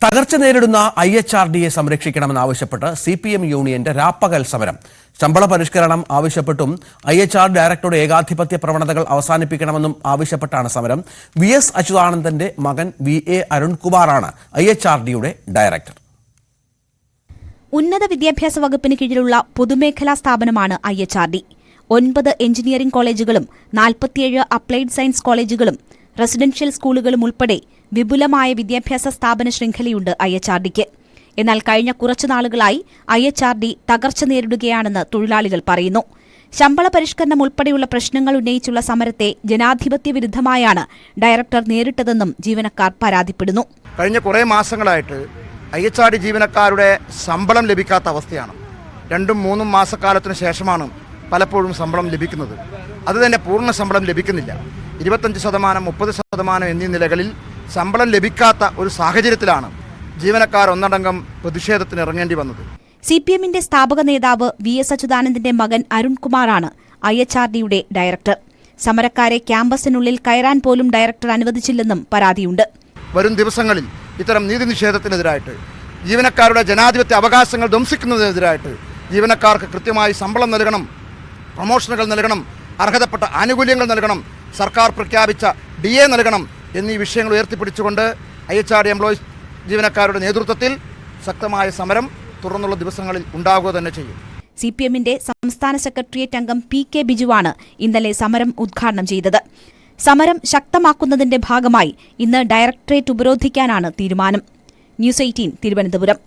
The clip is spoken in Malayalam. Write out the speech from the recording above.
തകർച്ച നേരിടുന്ന IHRDയെ സംരക്ഷിക്കണമെന്നാവശ്യപ്പെട്ട് CPM യൂണിയന്റെ രാപ്പകൽ സമരം. ശമ്പള പരിഷ്കരണം ആവശ്യപ്പെട്ടും IHR ഡയറക്ടറുടെ ഏകാധിപത്യ പ്രവണതകൾ അവസാനിപ്പിക്കണമെന്നും ആവശ്യപ്പെട്ടാണ് സമരം. VS അച്യുതാനന്ദന്റെ മകൻ VA അരുൺകുമാറാണ് IHRDയുടെ ഡയറക്ടർ. ഉന്നത വിദ്യാഭ്യാസ വകുപ്പിന് കീഴിലുള്ള പൊതുമേഖലാ സ്ഥാപനമാണ് IHRD. 9 എഞ്ചിനീയറിംഗ് കോളേജുകളും 47 അപ്ലൈഡ് സയൻസ് കോളേജുകളും റെസിഡൻഷ്യൽ സ്കൂളുകളും ഉൾപ്പെടെ വിപുലമായ വിദ്യാഭ്യാസ സ്ഥാപന ശൃംഖലയുണ്ട് IHRDക്ക്. എന്നാൽ കഴിഞ്ഞ കുറച്ചു നാളുകളായി IHRD തകർച്ച നേരിടുകയാണെന്ന് തൊഴിലാളികൾ പറയുന്നു. ശമ്പള പരിഷ്കരണം ഉൾപ്പെടെയുള്ള പ്രശ്നങ്ങൾ ഉന്നയിച്ചുള്ള സമരത്തെ ജനാധിപത്യ വിരുദ്ധമായാണ് ഡയറക്ടർ നേരിട്ടതെന്നും ജീവനക്കാർ പരാതിപ്പെടുന്നു. കഴിഞ്ഞ കുറേ മാസങ്ങളായിട്ട് IHRD ജീവനക്കാരുടെ ശമ്പളം ലഭിക്കാത്ത അവസ്ഥയാണ്. 2-3 മാസക്കാലത്തിന് ശേഷമാണ് പലപ്പോഴും ശമ്പളം ലഭിക്കുന്നത്. അതുതന്നെ പൂർണ്ണ ശമ്പളം ലഭിക്കുന്നില്ല. 25%, 30% എന്നീ നിലകളിൽ ശമ്പളം ലഭിക്കാത്ത ഒരു സാഹചര്യത്തിലാണ് ജീവനക്കാർ ഒന്നടങ്കം പ്രതിഷേധത്തിന് ഇറങ്ങേണ്ടി വന്നത്. CPMന്റെ സ്ഥാപക നേതാവ് VS അച്യുതാനന്ദന്റെ മകൻ അരുൺകുമാറാണ് IHRDയുടെ ഡയറക്ടർ. സമരക്കാരെ ക്യാമ്പസിനുള്ളിൽ കയറാൻ പോലും ഡയറക്ടർ അനുവദിച്ചില്ലെന്നും പരാതിയുണ്ട്. വരും ദിവസങ്ങളിൽ ഇത്തരം നീതി നിഷേധത്തിനെതിരായിട്ട്, ജീവനക്കാരുടെ ജനാധിപത്യ അവകാശങ്ങൾ ധ്വംസിക്കുന്നതിനെതിരായിട്ട് ജീവനക്കാർക്ക് കൃത്യമായി ശമ്പളം നൽകണം, പ്രൊമോഷനുകൾ നൽകണം, അർഹതപ്പെട്ട ആനുകൂല്യങ്ങൾ നൽകണം, സർക്കാർ പ്രഖ്യാപിച്ച DA നൽകണം എന്നീ വിഷയങ്ങൾ ഉയർത്തിപ്പിടിച്ചുകൊണ്ട് IHRD എംപ്ലോയീസ് ജീവനക്കാരുടെ നേതൃത്വത്തിൽ ശക്തമായ സമരം തുടർന്നുള്ള ദിവസങ്ങളിൽ ഉണ്ടാകുക തന്നെ ചെയ്യും. CPMന്റെ സംസ്ഥാന സെക്രട്ടേറിയറ്റ് അംഗം PK ബിജുവാണ് ഇന്നലെ സമരം ഉദ്ഘാടനം ചെയ്തത്. സമരം ശക്തമാക്കുന്നതിന്റെ ഭാഗമായി ഇന്ന് ഡയറക്ടറേറ്റ് ഉപരോധിക്കാനാണ് തീരുമാനം. ന്യൂസ് 18 തിരുവനന്തപുരം.